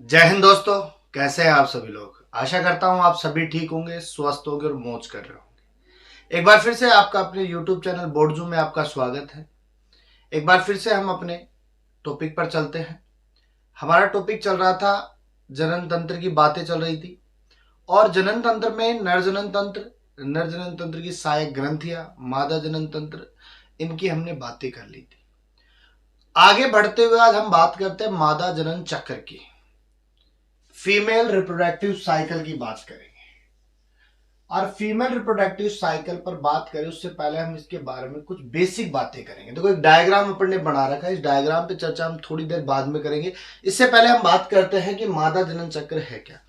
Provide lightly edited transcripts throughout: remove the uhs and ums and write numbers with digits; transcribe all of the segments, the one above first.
जय हिंद दोस्तों। कैसे हैं आप सभी लोग। आशा करता हूं आप सभी ठीक होंगे, स्वस्थ होंगे और मौज कर रहे होंगे। एक बार फिर से आपका अपने YouTube चैनल बोर्डजू में आपका स्वागत है। एक बार फिर से हम अपने टॉपिक पर चलते हैं। हमारा टॉपिक चल रहा था, जनन तंत्र की बातें चल रही थी और जनन तंत्र में नर जनन तंत्र की सहायक ग्रंथियां, मादा जनन तंत्र, इनकी हमने बातें कर ली थी। आगे बढ़ते हुए आज हम बात करते हैं मादा जनन चक्र की, फीमेल रिप्रोडक्टिव साइकिल की बात करेंगे। और फीमेल रिप्रोडक्टिव साइकिल पर बात करें उससे पहले हम इसके बारे में कुछ बेसिक बातें करेंगे। देखो, एक डायग्राम अपन ने बना रखा है, इस डायग्राम पे चर्चा हम थोड़ी देर बाद में करेंगे। इससे पहले हम बात करते हैं कि मादा जनन चक्र है क्या।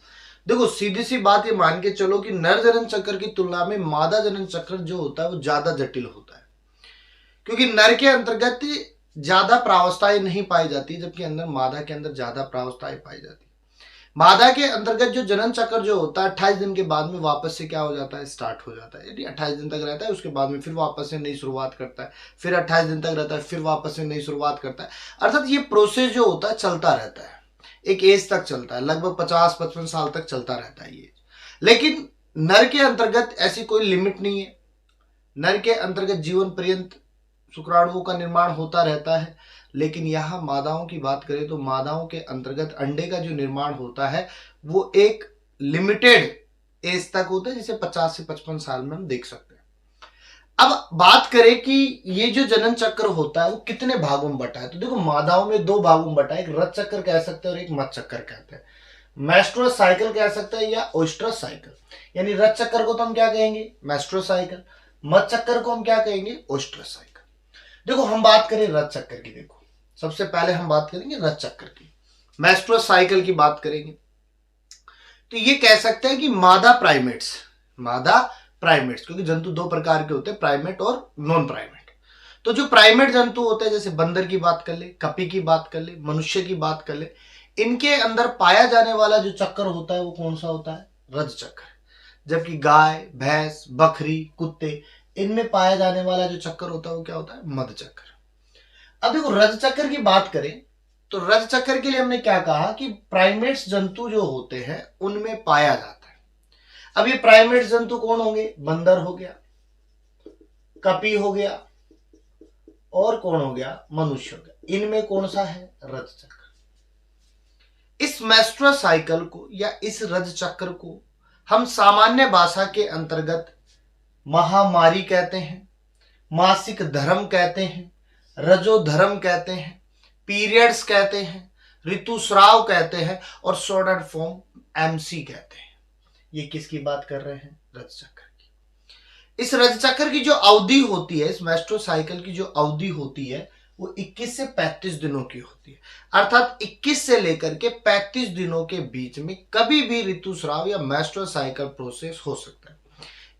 देखो, सीधी सी बात ये मान के चलो कि नर जनन चक्र की तुलना में मादा जनन चक्र जो होता है वो ज्यादा जटिल होता है, क्योंकि नर के अंतर्गत ज्यादा प्रावस्थाएं नहीं पाई जाती, जबकि अंदर मादा के अंदर ज्यादा प्रावस्थाएं पाई जाती। मादा के अंतर्गत जो जनन चक्र जो होता है 28 दिन के बाद में वापस से क्या हो जाता है, स्टार्ट हो जाता है। यदि 28 दिन तक रहता है, उसके बाद में फिर वापस से नई शुरुआत करता है, फिर 28 दिन तक रहता है, फिर वापस से नई शुरुआत करता है। अर्थात ये प्रोसेस जो होता है चलता रहता है, एक एज तक चलता है, लगभग 50-55 साल तक चलता रहता है ये। लेकिन नर के अंतर्गत ऐसी कोई लिमिट नहीं है। नर के अंतर्गत जीवन पर्यंत शुक्राणुओं का निर्माण होता रहता है। लेकिन यहाँ मादाओं की बात करें तो मादाओं के अंतर्गत अंडे का जो निर्माण होता है वो एक लिमिटेड एज तक होता है, जिसे 50 से 55 साल में हम देख सकते हैं। अब बात करें कि ये जो जनन चक्र होता है वो कितने भागों में बटा है, तो देखो मादाओं में दो भागों में बटा है। एक रज चक्र कह सकते हैं और एक मत चक्र कहते हैं। मेस्ट्रुअस साइकिल कह सकते हैं या ओस्ट्रस साइकिल। यानी रज चक्र को तो हम क्या कहेंगे, मेस्ट्रुअस साइकिल। मत चक्र को हम क्या कहेंगे, ओस्ट्रस साइकिल। देखो, हम बात करें रज चक्र की। देखो, सबसे पहले हम बात करेंगे रज चक्र की, मेस्ट्रुअस साइकिल की बात करेंगे। तो ये कह सकते हैं कि मादा प्राइमेट्स, क्योंकि जंतु दो प्रकार के होते हैं, प्राइमेट और नॉन प्राइमेट। तो जो प्राइमेट जंतु होते हैं, जैसे बंदर की बात कर ले, कपी की बात कर ले, मनुष्य की बात कर ले, इनके अंदर पाया जाने वाला जो चक्र होता है वो कौन सा होता है, रज चक्र। जबकि गाय, भैंस, बकरी, कुत्ते, इनमें पाया जाने वाला जो चक्कर होता है वो क्या होता है, मध चक्र। अब देखो, रज चक्र की बात करें तो रज चक्र के लिए हमने क्या कहा कि प्राइमेट्स जंतु जो होते हैं उनमें पाया जाता है। अब ये प्राइमेट्स जंतु कौन होंगे, बंदर हो गया, कपी हो गया और कौन हो गया, मनुष्य हो गया। इनमें कौन सा है, रज चक्र। इस मेस्ट्रुअस साइकिल को या इस रज चक्र को हम सामान्य भाषा के अंतर्गत महामारी कहते हैं, मासिक धर्म कहते हैं, रजोधर्म कहते हैं, पीरियड्स कहते हैं, ऋतुस्राव कहते हैं और शॉर्टर फॉर्म एमसी कहते हैं। ये किसकी बात कर रहे हैं, रज चक्र की। इस रज चक्र की जो अवधि होती है, इस मेस्ट्रो साइकिल की जो अवधि होती है वो 21 से 35 दिनों की होती है। अर्थात 21 से लेकर के 35 दिनों के बीच में कभी भी ऋतुस्राव या मेस्ट्रो साइकिल प्रोसेस हो सकता है।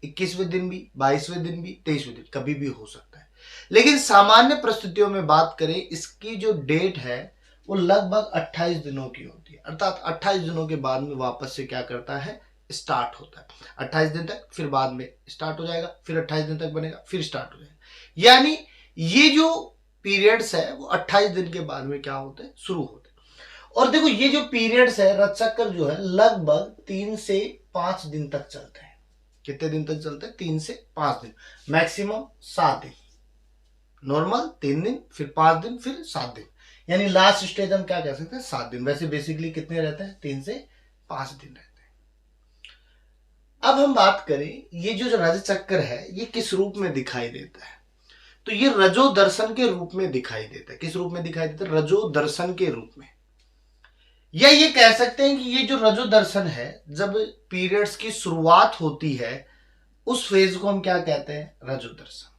21वें दिन भी, 22वें दिन भी, 23वें दिन कभी भी हो सकता है। लेकिन सामान्य परिस्थितियों में बात करें, इसकी जो डेट है वो लगभग 28 दिनों की होती है। अर्थात 28 दिनों के बाद में वापस से क्या करता है, स्टार्ट होता है। 28 दिन तक, फिर बाद में स्टार्ट हो जाएगा, फिर 28 दिन तक बनेगा, फिर स्टार्ट हो जाएगा। यानी ये जो पीरियड्स है वो 28 दिन के बाद में क्या होते हैं, शुरू होते हैं। और देखो, ये जो पीरियड्स है, रजचक्र जो है लगभग 3 से 5 दिन तक चलते हैं। कितने दिन तक चलते हैं, 3 से 5 दिन, मैक्सिमम 7 दिन। नॉर्मल 3 दिन, फिर 5 दिन, फिर 7 दिन। यानी लास्ट स्टेज हम क्या कह सकते हैं, 7 दिन। वैसे बेसिकली कितने रहते हैं, 3 से 5 दिन रहते हैं। अब हम बात करें, ये जो रज चक्र है ये किस रूप में दिखाई देता है, तो ये रजो दर्शन के रूप में दिखाई देता है। किस रूप में दिखाई देता है, रजो दर्शन के रूप में। या ये कह सकते हैं कि ये जो रजो दर्शन है, जब पीरियड्स की शुरुआत होती है उस फेज को हम क्या कहते हैं, रजो दर्शन।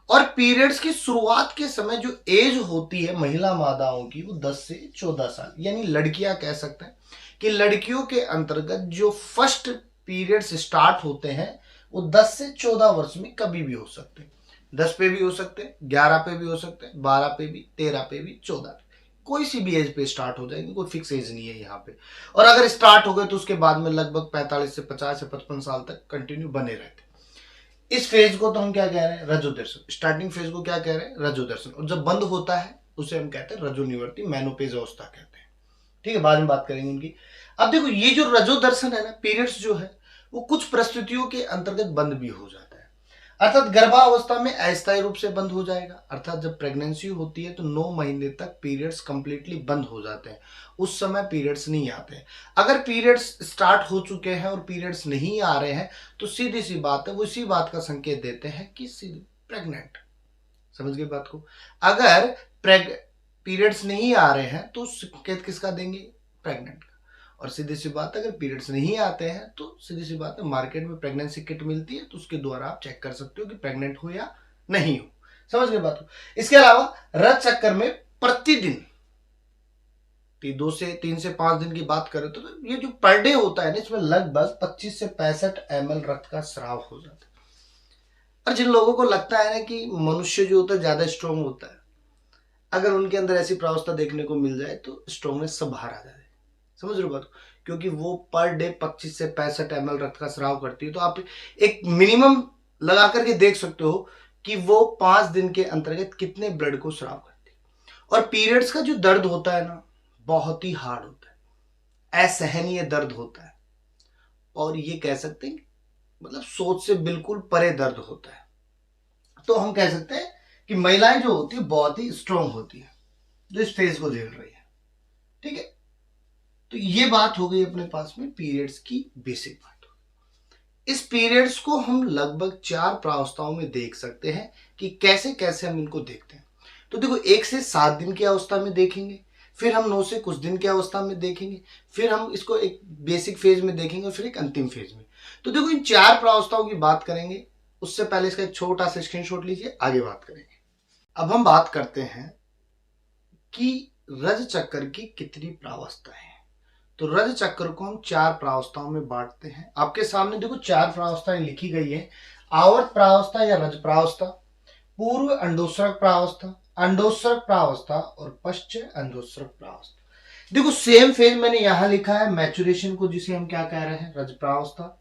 और पीरियड्स की शुरुआत के समय जो एज होती है महिला मादाओं की वो 10 से 14 साल, यानी लड़कियां कह सकते हैं कि लड़कियों के अंतर्गत जो फर्स्ट पीरियड्स स्टार्ट होते हैं वो 10 से 14 वर्ष में कभी भी हो सकते हैं। 10 पे भी हो सकते हैं, 11 पे भी हो सकते हैं, 12 पे भी, 13 पे भी, 14 पे, कोई सी भी एज पे स्टार्ट हो जाएगी, कोई फिक्स एज नहीं है यहाँ पे। और अगर स्टार्ट हो गए तो उसके बाद में लगभग 45 से 50 से 55 साल तक कंटिन्यू बने रहते हैं। इस फेज को तो हम क्या कह रहे हैं, रजो दर्शन। स्टार्टिंग फेज को क्या कह रहे हैं, रजो दर्शन। और जब बंद होता है उसे हम कहते हैं रजो निवृत्ति, मेनोपेज अवस्था कहते हैं। ठीक है, बाद में बात करेंगे उनकी। अब देखो ये जो रजोदर्शन है ना, पीरियड्स जो है वो कुछ परिस्थितियों के अंतर्गत बंद भी हो जाता है। अर्थात गर्भावस्था में अस्थायी रूप से बंद हो जाएगा, अर्थात जब प्रेगनेंसी होती है तो 9 महीने तक पीरियड्स कंप्लीटली बंद हो जाते हैं, उस समय पीरियड्स नहीं आते हैं। अगर पीरियड्स स्टार्ट हो चुके हैं और पीरियड्स नहीं आ रहे हैं तो सीधी सी बात है, वो इसी बात का संकेत देते हैं कि प्रेग्नेंट। समझ गए बात को। अगर पीरियड्स नहीं आ रहे हैं तो संकेत किसका देंगे, प्रेग्नेंट का। और सीधी सी बात है, अगर पीरियड्स नहीं आते हैं तो सीधी सी बात है, मार्केट में प्रेगनेंसी किट मिलती है तो उसके द्वारा आप चेक कर सकते हो कि प्रेग्नेंट हो या नहीं हो। समझ गए बात को। इसके अलावा रज चक्कर में प्रतिदिन 2 से 5 दिन की बात करें तो ये जो पर डे होता है ना, इसमें लगभग 25 से 65 ml रक्त का स्राव हो जाता है। और जिन लोगों को लगता है ना कि मनुष्य जो होता है ज्यादा स्ट्रांग होता है, अगर उनके अंदर ऐसी प्रावस्था देखने को मिल जाए तो स्ट्रांगनेस सब बाहर आ जाए। समझ रहे हो बात को, क्योंकि वो पर डे 25 से 65 ml रक्त का स्राव करती है। तो आप एक मिनिमम लगा करके देख सकते हो कि वो 5 दिन के अंतर्गत कितने ब्लड को स्राव करती है। और पीरियड्स का जो दर्द होता है ना, बहुत ही हार्ड होता है, असहनीय दर्द होता है, और ये कह सकते हैं मतलब सोच से बिल्कुल परे दर्द होता है। तो हम कह सकते हैं कि महिलाएं जो होती है बहुत ही स्ट्रांग होती है जो इस फेज को झेल रही है। ठीक है, तो ये बात हो गई अपने पास में पीरियड्स की बेसिक बात। इस पीरियड्स को हम लगभग 4 प्रावस्थाओं में देख सकते हैं कि कैसे कैसे हम इनको देखते हैं। तो देखो 1 से 7 दिन की अवस्था में देखेंगे, फिर हम 9 से कुछ दिन की अवस्था में देखेंगे, फिर हम इसको एक बेसिक फेज में देखेंगे, फिर एक अंतिम फेज में। तो देखो इन 4 प्रावस्थाओं की बात करेंगे, उससे पहले इसका एक छोटा सा स्क्रीनशॉट लीजिए, आगे बात करेंगे। अब हम बात करते हैं कि रज चक्र की कितनी प्रावस्थाएं हैं। तो रज चक्र को हम 4 प्रावस्थाओं में बांटते हैं। आपके सामने देखो 4 प्रावस्थाएं लिखी गई है। आवर्त प्रावस्था या रज प्रावस्था, पूर्व अंडोत्सर्ग प्रावस्था, अंडोत्सर्ग प्रावस्था और पश्चात अंडोत्सर्ग प्रावस्था। देखो सेम फेज मैंने यहां लिखा है मैचुरेशन को, जिसे हम क्या कह रहे हैं, रज प्रावस्था।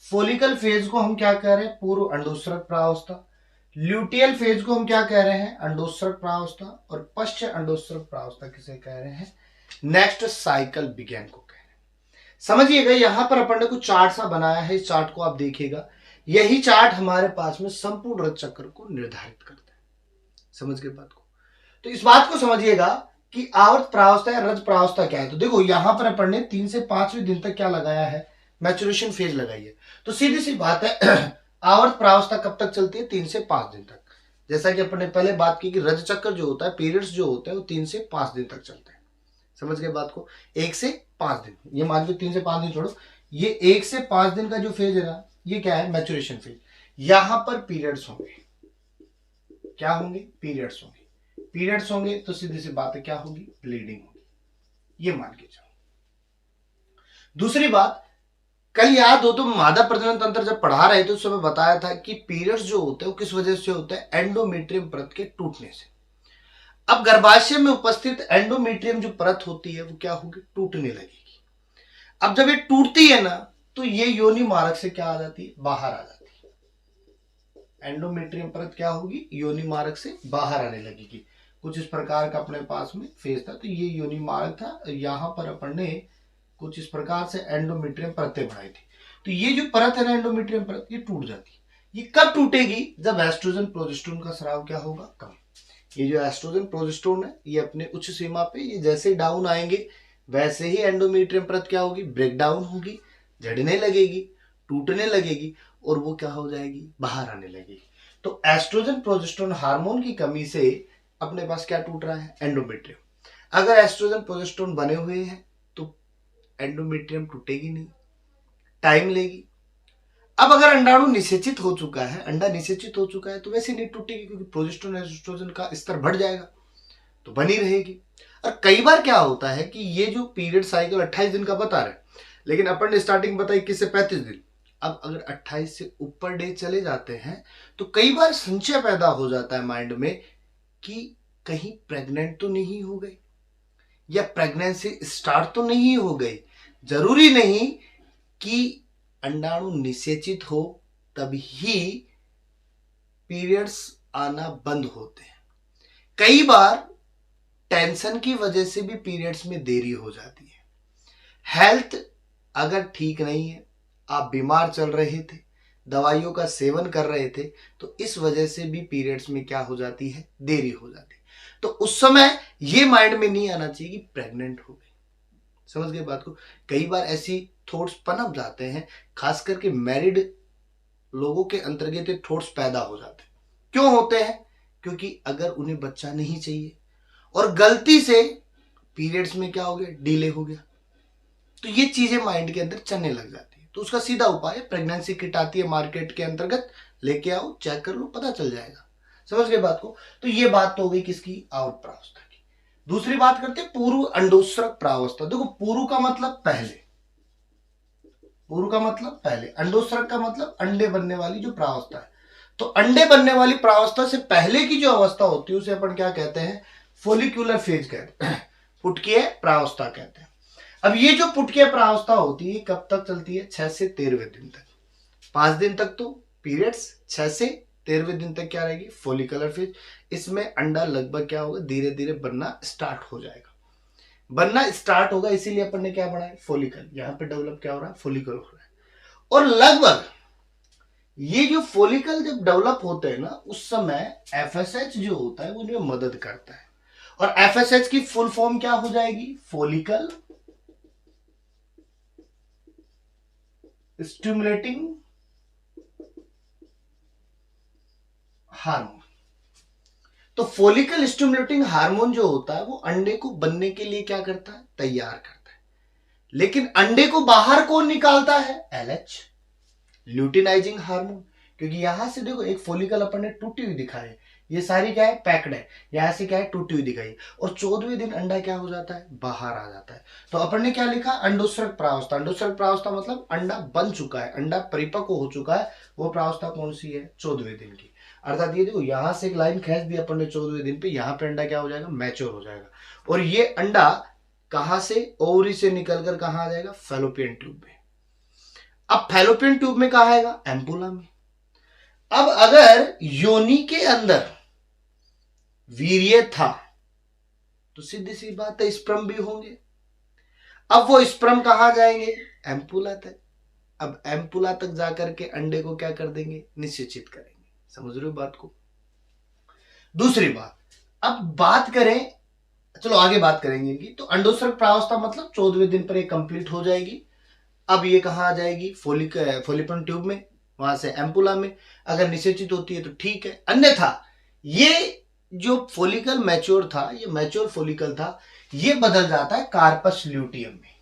फोलिकल फेज को हम क्या कह रहे हैं, पूर्व अंडोत्सर्ग प्रावस्था। ल्यूटियल फेज को हम क्या कह रहे हैं, अंडोत्सर्ग प्रावस्था। और पश्चात अंडोत्सर्ग प्रावस्था किसे कह रहे हैं, नेक्स्ट साइकिल बिगेन को कह रहे हैं। समझिएगा यहां पर अपन ने कुछ चार्ट सा बनाया है, इस चार्ट को आप देखिएगा, यही चार्ट हमारे पास में संपूर्ण रज चक्र को निर्धारित करता है। समझ गए बात को। तो इस बात को समझिएगा कि आवर्त प्रावस्था या रज प्रावस्था क्या है। तो देखो यहां पर अपन ने 3 से 5वें दिन तक क्या लगाया है, मैचुरेशन फेज लगाई है। तो सीधी सी बात है आवर्त प्रावस्था कब तक चलती है, 3 से 5 दिन तक। जैसा कि अपन ने पहले बात की कि रज चक्र जो होता है, पीरियड्स जो होते हैं वो 3 से 5 दिन तक चलते हैं। समझ गए बात को। 1 से 5 दिन, ये मान लो 3 से 5 दिन छोड़ो, ये 1 से 5 दिन का जो फेज है ना, ये क्या है, मैचुरेशन फेज। यहां पर पीरियड्स होंगे, क्या होंगे, पीरियड्स होंगे। पीरियड्स होंगे तो सीधी सी बात है क्या होगी, ब्लीडिंग होगी, ये मान के चलो। दूसरी बात, कल याद हो तो मादा प्रजनन तंत्र जब पढ़ा रहे थे उस समय बताया था कि पीरियड्स जो होते हैं वो किस वजह से होते हैं, एंडोमेट्रियम परत के टूटने से। अब गर्भाशय में उपस्थित एंडोमेट्रियम जो परत होती है वो क्या होगी, टूटने लगेगी। अब जब ये टूटती है ना तो ये योनि मार्ग से क्या आ जाती है, बाहर आ जाती है। एंडोमेट्रियम परत क्या होगी, योनि मार्ग से बाहर आने लगेगी। कुछ इस प्रकार का अपने पास में फेज था, तो ये योनि मार्ग था, यहां पर अपन ने कुछ इस प्रकार से एंडोमेट्रियम परतें बनाई थी। तो ये जो परत है ना एंडोमेट्रियम परत, ये टूट जाती है। ये कब टूटेगी, जब एस्ट्रोजन प्रोजेस्टेरोन का स्राव क्या होगा, कम। ये जो एस्ट्रोजन प्रोजेस्टेरोन है ये अपने उच्च सीमा पे, ये जैसे डाउन आएंगे वैसे ही एंडोमेट्रियम परत क्या होगी, ब्रेक डाउन होगी, झड़ने लगेगी, टूटने लगेगी, और वो क्या हो जाएगी, बाहर आने लगेगी। तो एस्ट्रोजन प्रोजेस्टेरोन हार्मोन की कमी से अपने पास क्या टूट रहा है, एंडोमेट्रियम। अगर एस्ट्रोजन प्रोजेस्टेरोन बने हुए हैं तो एंडोमेट्रियम टूटेगी नहीं, टाइम लेगी। अब अगर अंडाणु निषेचित हो चुका है, अंडा निषेचित हो चुका है, तो वैसे नहीं टूटेगी, क्योंकि प्रोजेस्टेरोन एस्ट्रोजन का स्तर बढ़ जाएगा, तो बनी रहेगी। और कई बार क्या होता है कि ये जो पीरियड साइकिल 28 दिन का बता रहे, लेकिन अपन ने स्टार्टिंग बताई 21 से 35 दिन। अब अगर 28 से ऊपर डे चले जाते हैं तो कई बार संशय पैदा हो जाता है माइंड में कि कहीं प्रेग्नेंट तो नहीं हो गई, या प्रेगनेंसी स्टार्ट तो नहीं हो गई। जरूरी नहीं कि अंडाणु निषेचित हो तभी पीरियड्स आना बंद होते हैं। कई बार टेंशन की वजह से भी पीरियड्स में देरी हो जाती है। हेल्थ अगर ठीक नहीं है, आप बीमार चल रहे थे, दवाइयों का सेवन कर रहे थे, तो इस वजह से भी पीरियड्स में क्या हो जाती है, देरी हो जाती है। तो उस समय ये माइंड में नहीं आना चाहिए कि प्रेग्नेंट हो गई। समझ गए बात को। कई बार ऐसी थॉट्स पनप जाते हैं, खास करके मैरिड लोगों के अंतर्गत ये थॉट्स पैदा हो जाते हैं। क्यों होते हैं? क्योंकि अगर उन्हें बच्चा नहीं चाहिए और गलती से पीरियड्स में क्या हो गया, डिले हो गया, तो ये चीजें माइंड के अंदर चलने लग जाती है। तो उसका सीधा उपाय है, प्रेगनेंसी किट आती है मार्केट के अंतर्गत, लेके आओ, चेक कर लो, पता चल जाएगा। समझ गए बात को। तो ये बात तो हो गई किसकी, आवृत प्रावस्था की। दूसरी बात करते हैं पूर्व अंडोत्सर्ग प्रावस्था। देखो पूर्व का मतलब पहले, पूर्व का मतलब पहले, अंडोत्सर्ग का मतलब अंडे बनने वाली जो प्रावस्था है। तो अंडे बनने वाली प्रावस्था से पहले की जो अवस्था होती है उसे अपन क्या कहते हैं, फोलिकुलर फेज कहते हैं, पुटकीय प्रावस्था कहते हैं। अब ये जो पुटकीय प्रावस्था होती है कब तक चलती है, 6 से 13वें दिन तक। 5 दिन तक तो पीरियड्स, 6 से 13वें दिन तक क्या रहेगी, फोलिकुलर फेज। इसमें अंडा लगभग क्या होगा, धीरे धीरे बनना स्टार्ट हो जाएगा। बनना स्टार्ट होगा, इसीलिए अपन ने क्या बनाया, फोलिकल। यहां पे डेवलप क्या हो रहा है, फोलिकल हो रहा है। और लगभग ये जो फोलिकल जब डेवलप होते हैं ना, उस समय एफएसएच जो होता है वो इनमें मदद करता है। और एफएसएच की फुल फॉर्म क्या हो जाएगी, फोलिकल स्टिमुलेटिंग हार्मोन। तो फोलिकल स्टिमुलेटिंग हार्मोन जो होता है वो अंडे को बनने के लिए क्या करता है, तैयार करता है। लेकिन अंडे को बाहर कौन निकालता है, एलएच, ल्यूटिनाइजिंग हार्मोन। क्योंकि यहां से देखो एक फोलिकल अपन ने टूटी हुई दिखाई है, ये सारी क्या है, पैक्ड है, यहां से क्या है, टूटी हुई दिखाई, और 14वें दिन अंडा क्या हो जाता है, बाहर आ जाता है। तो अपन ने क्या लिखा, अंडोत्सर्ग प्रावस्था। अंडोत्सर्ग प्रावस्था मतलब अंडा बन चुका है, अंडा परिपक्व हो चुका है। वो प्रावस्था कौन सी है, 14वें दिन की। अर्थात ये देखो यहां से एक लाइन खींच दी अपन ने 14वें दिन पे, यहां पे अंडा क्या हो जाएगा, मैच्योर हो जाएगा। और ये अंडा कहां से, ओवरी से निकलकर कहां आ जाएगा, फैलोपियन ट्यूब में। अब फैलोपियन ट्यूब में कहा आएगा, एम्पुला में। अब अगर योनि के अंदर वीर्य था तो सीधी सी बात है स्पर्म भी होंगे। अब वो स्पर्म कहां जाएंगे, एम्पुला तक। अब एम्पुला तक जाकर के अंडे को क्या कर देंगे, निषेचित करेंगे। समझ रहे हो बात को। दूसरी बात, अब बात करें, चलो आगे बात करेंगे इनकी। तो अंडोत्सर्ग प्रावस्था मतलब 14वें दिन पर ये कंप्लीट हो जाएगी। अब ये कहां आ जाएगी, फोलिपियन ट्यूब में, वहां से एम्पुला में। अगर निषेचित होती है तो ठीक है, अन्यथा ये जो फोलिकल मैच्योर था, ये मैच्योर फोलिकल था, ये बदल जाता है कार्पस ल्यूटियम में।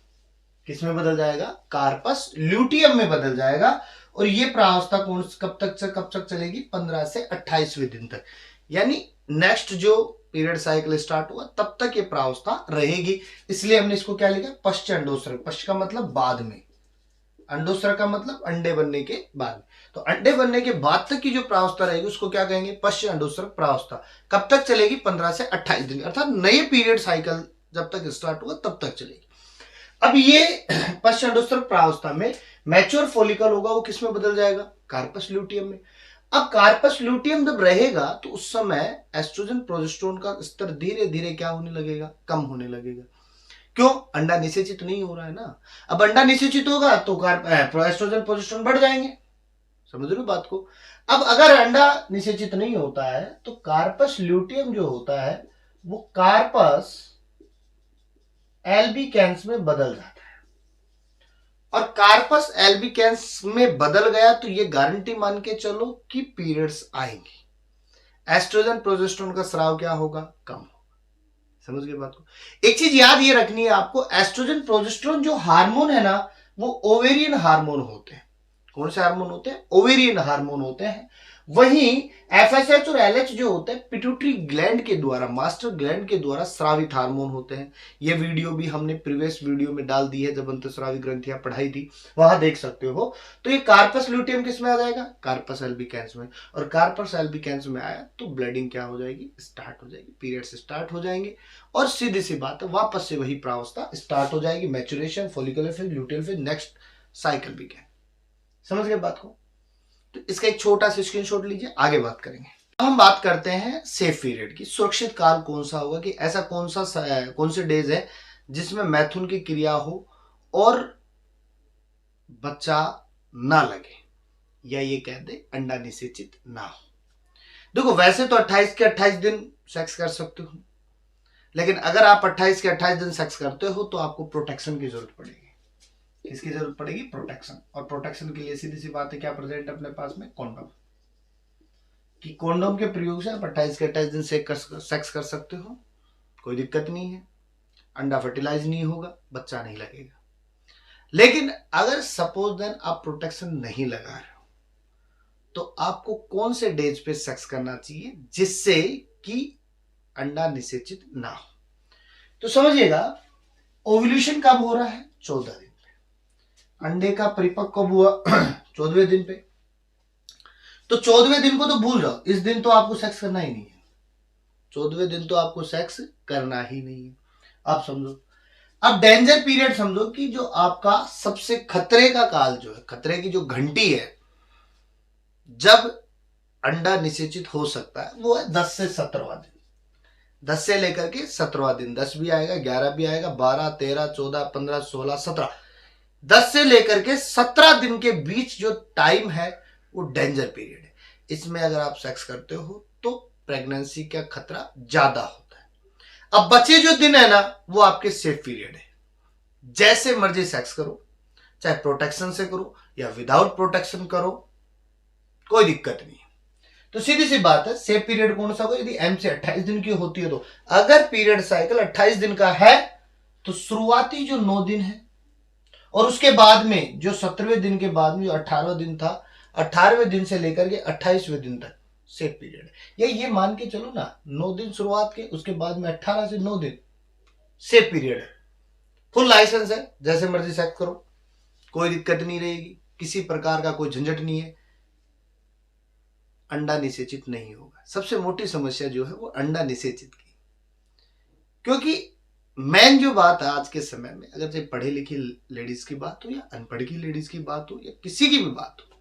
किसमें बदल जाएगा, कार्पस ल्यूटियम में बदल जाएगा। और ये प्रावस्था कब तक चलेगी, 15 से 28वें दिन तक। यानी नेक्स्ट जो पीरियड साइकिल स्टार्ट हुआ तब तक ये प्रावस्था रहेगी। इसलिए हमने इसको क्या लिखा, पश्च अंडोत्सर्ग। पश्च का मतलब बाद में, अंडोत्सर्ग का मतलब अंडे बनने के बाद। तो अंडे बनने के बाद तक की जो प्रावस्था रहेगी उसको क्या कहेंगे, पश्च अंडोत्सर्ग प्रावस्था। कब तक चलेगी, 15 से 28 दिन, अर्थात नए पीरियड साइकिल जब तक स्टार्ट हुआ तब तक चलेगी। अब ये पश्च अंडोत्सर्ग प्रावस्था में मैच्योर फोलिकल होगा, वो किसमें बदल जाएगा, कार्पस ल्यूटियम में। अब कार्पस ल्यूटियम जब रहेगा तो उस समय एस्ट्रोजन प्रोजेस्टेरोन का स्तर धीरे धीरे क्या होने लगेगा, कम होने लगेगा। क्यों, अंडा निषेचित नहीं हो रहा है ना। अब अंडा निषेचित होगा तो एस्ट्रोजन प्रोजेस्टेरोन बढ़ जाएंगे। समझ रहे हो बात को। अब अगर अंडा निषेचित नहीं होता है तो कार्पस ल्यूटियम जो होता है वो कार्पस एल्बिकेंस में बदल जाता है। और कार्पस एल्बिकेंस में बदल गया तो ये गारंटी मान के चलो कि पीरियड्स आएंगे। एस्ट्रोजन प्रोजेस्टेरोन का स्राव क्या होगा, कम होगा। समझ गए बात को। एक चीज याद ये रखनी है आपको, एस्ट्रोजन प्रोजेस्टेरोन जो हार्मोन है ना, वो ओवेरियन हार्मोन होते हैं। कौन से हार्मोन होते हैं, ओवेरियन हार्मोन होते हैं। वहीं एफएसएच और एलएच जो होते हैं पिट्यूटरी ग्लैंड के द्वारा, मास्टर ग्लैंड के द्वारा स्रावित हार्मोन होते हैं। ये वीडियो भी हमने प्रीवियस वीडियो में डाल दी है, जब अंतःस्रावी ग्रंथियां पढ़ाई थी, वहां देख सकते हो। तो ये कार्पस ल्यूटियम किस में आ जाएगा, कार्पस एल्बिकेंस में। और कार्पस एल्बिकेंस में आया तो ब्लडिंग क्या हो जाएगी, स्टार्ट हो जाएगी, पीरियड्स स्टार्ट हो जाएंगे। और सीधी सी बात है, वापस से वही प्रावस्था स्टार्ट हो जाएगी, maturation, follicular phase, luteal phase, next cycle begin. समझ गए बात को। तो इसका एक छोटा सा स्क्रीनशॉट लीजिए, आगे बात करेंगे। हम बात करते हैं सेफ पीरियड की। सुरक्षित काल कौन सा होगा, कि ऐसा कौन से डेज है जिसमें मैथुन की क्रिया हो और बच्चा ना लगे, या ये कह दे अंडा निषेचित ना हो। देखो वैसे तो 28 के 28 दिन सेक्स कर सकते हो, लेकिन अगर आप 28 के 28 दिन सेक्स करते हो तो आपको प्रोटेक्शन की जरूरत पड़ेगी। किसकी जरूरत पड़ेगी? प्रोटेक्शन। और प्रोटेक्शन के लिए सीधी सी बात है, क्या प्रेजेंट अपने पास में? कॉन्डोम। कि कॉन्डोम के प्रयोग से आप 28 के 28 दिन सेक्स कर सकते हो, कोई दिक्कत नहीं है, अंडा फर्टिलाइज नहीं होगा, बच्चा नहीं लगेगा। लेकिन अगर सपोज देन आप प्रोटेक्शन नहीं लगा रहे हो, तो आपको कौन से डेज पे सेक्स करना चाहिए जिससे कि अंडा निषेचित ना हो? तो समझिएगा, ओव्यूलेशन कब हो रहा है? 14 दिन पे। अंडे का परिपक्व कब हुआ? 14वें दिन पे। तो 14वें दिन को तो भूल जाओ, इस दिन तो आपको सेक्स करना ही नहीं है। 14वें दिन तो आपको सेक्स करना ही नहीं है। आप समझो, अब डेंजर पीरियड समझो कि जो आपका सबसे खतरे का काल जो है, खतरे की जो घंटी है जब अंडा निषेचित हो सकता है, वो है 10 से 17वां दिन। 10 से लेकर के 17वां दिन, 10 भी आएगा, 11 भी आएगा, 12, 13, 14, 15, 16, 17, 10 से लेकर के 17 दिन के बीच जो टाइम है वो डेंजर पीरियड है। इसमें अगर आप सेक्स करते हो तो प्रेगनेंसी का खतरा ज्यादा होता है। अब बचे जो दिन है ना, वो आपके सेफ पीरियड है। जैसे मर्जी सेक्स करो, चाहे प्रोटेक्शन से करो या विदाउट प्रोटेक्शन करो, कोई दिक्कत नहीं है। तो सीधी सी बात है, सेफ पीरियड कौन सा होगा? यदि एम से 28 दिन की होती है तो। अगर पीरियड साइकिल 28 दिन का है तो शुरुआती जो 9 दिन है और उसके बाद में जो 17वें दिन के बाद में जो 18वां दिन था, 18वें दिन से लेकर के 28वें दिन तक सेफ पीरियड है। ये मान के चलो ना, 9 दिन शुरुआत के, उसके बाद में 18 से 9 दिन सेफ पीरियड है। फुल लाइसेंस है, जैसे मर्जी सेक्स करो, कोई दिक्कत नहीं रहेगी, किसी प्रकार का कोई झंझट नहीं है, अंडा निषेचित नहीं होगा। सबसे मोटी समस्या जो है वो अंडा निषेचित की, क्योंकि मेन जो बात है आज के समय में, अगर चाहे पढ़े लिखी लेडीज की बात हो या अनपढ़ की लेडीज की बात हो या किसी की भी बात हो,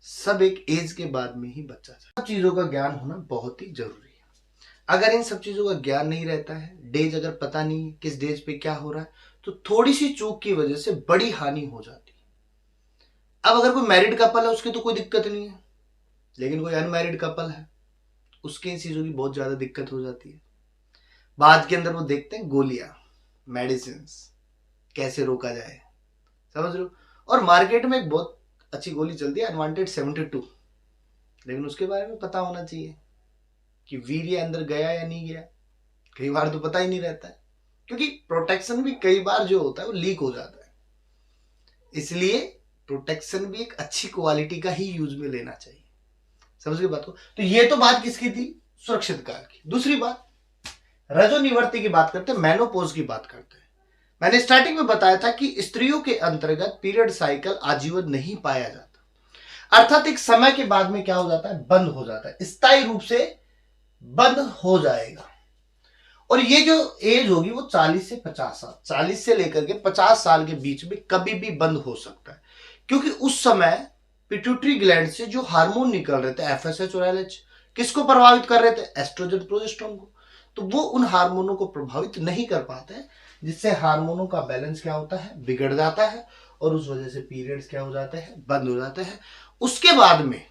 सब एक एज के बाद में ही बच्चा जाता है। सब चीजों का ज्ञान होना बहुत ही जरूरी है। अगर इन सब चीजों का ज्ञान नहीं रहता है, डेज अगर पता नहीं किस डेज पे क्या हो रहा है, तो थोड़ी सी चूक की वजह से बड़ी हानि हो जाती है। अब अगर कोई मैरिड कपल है उसकी तो कोई दिक्कत नहीं है, लेकिन कोई अनमैरिड कपल है उसके इन चीजों की बहुत ज्यादा दिक्कत हो जाती है। बाद के अंदर वो देखते हैं गोलियां, मेडिसिन कैसे रोका जाए, समझ रहे हो? और मार्केट में एक बहुत अच्छी गोली चलती है अनवांटेड 72, लेकिन उसके बारे में पता होना चाहिए कि वीर्य अंदर गया या नहीं गया। कई बार तो पता ही नहीं रहता है, क्योंकि प्रोटेक्शन भी कई बार जो होता है वो लीक हो जाता है। इसलिए प्रोटेक्शन भी एक अच्छी क्वालिटी का ही यूज में लेना चाहिए। समझ गए बात को? तो ये तो बात किसकी थी? सुरक्षित काल की। दूसरी बात, रजोनिवर्ती की बात करते हैं, मेनोपॉज की बात करते हैं। मैंने स्टार्टिंग में बताया था कि स्त्रियों के अंतर्गत पीरियड साइकिल आजीवन नहीं पाया जाता, अर्थात एक समय के बाद में क्या हो जाता है? बंद हो जाता है, स्थायी रूप से बंद हो जाएगा। और ये जो एज होगी वो 40 से 50 साल, 40 से लेकर के 50 साल के बीच में कभी भी बंद हो सकता है, क्योंकि उस समय पिट्यूटरी ग्लैंड से जो हार्मोन निकल रहे थे, एफएसएच और एलएच, किसको प्रभावित कर रहे थे? एस्ट्रोजन, प्रोजेस्टेरोन को। तो वो उन हार्मोनों को प्रभावित नहीं कर पाते हैं, जिससे हार्मोनों का बैलेंस क्या होता है? बिगड़ जाता है, और उस वजह से पीरियड्स क्या हो जाते हैं? बंद हो जाते हैं। उसके बाद में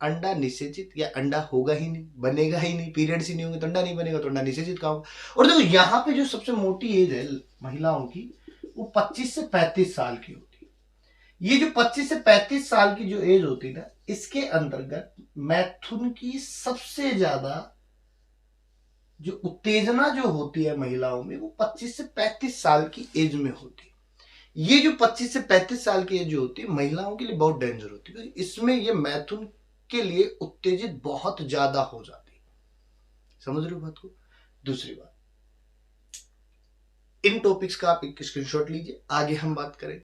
अंडा निषेचित, या अंडा होगा ही नहीं, बनेगा ही नहीं। पीरियड्स ही नहीं होंगे तो अंडा नहीं बनेगा, तो अंडा निषेचित का होगा। और देखो यहाँ पे जो सबसे मोटी एज है महिलाओं की, वो 25 से 35 साल की होती है। ये जो 25 से 35 साल की जो एज होती है ना, इसके अंतर्गत मैथुन की सबसे ज्यादा जो उत्तेजना जो होती है महिलाओं में, वो 25 से 35 साल की एज में होती है। ये जो 25 से 35 साल की एज जो होती है महिलाओं के लिए बहुत डेंजर होती है। इसमें ये मैथुन के लिए उत्तेजित बहुत ज्यादा हो जाती है। समझ रहे हो बात को? दूसरी बात, इन टॉपिक्स का आप एक स्क्रीनशॉट लीजिए, आगे हम बात करें।